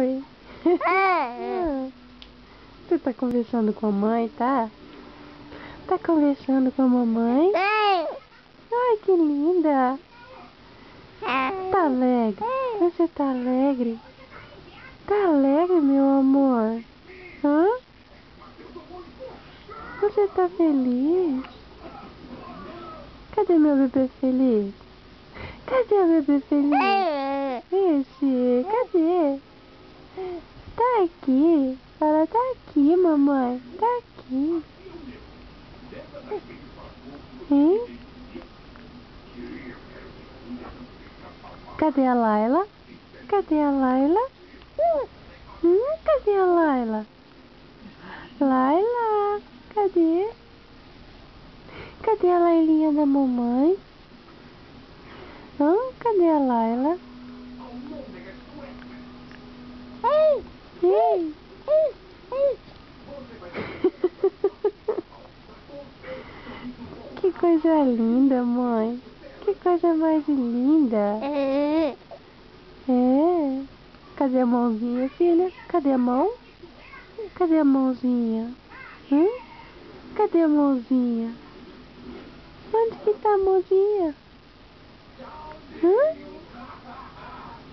Oi. Tu tá conversando com a mãe, tá? Tá conversando com a mamãe? Ai, que linda. Tá alegre? Você tá alegre? Tá alegre, meu amor? Hã? Você tá feliz? Cadê meu bebê feliz? Cadê o bebê feliz? Esse, cadê? Tá aqui. Ela tá aqui, mamãe. Tá aqui. Hein? Cadê a Laila? Cadê a Laila? Cadê a Laila? Laila, cadê? Cadê a Lailinha da mamãe? Cadê a Laila? Ei! Que coisa linda, mãe. Que coisa mais linda. É. Cadê a mãozinha, filha? Cadê a mão? Cadê a mãozinha? Cadê a mãozinha? Onde que tá a mãozinha?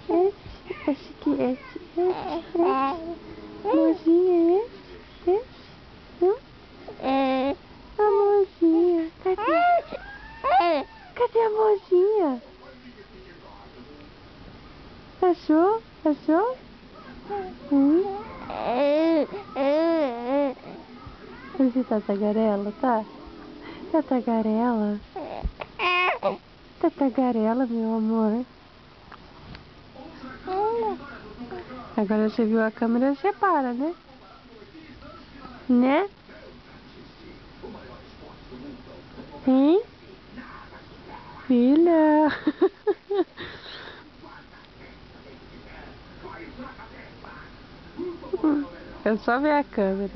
Esse. Mãozinha, esse. A mãozinha. Cadê? Cadê a mãozinha? Achou? Achou? Você tá tagarela, tá? Tá tagarela? Tá tagarela, meu amor? Agora você viu a câmera, você para, né? Né? Hein? Filha! É só ver a câmera.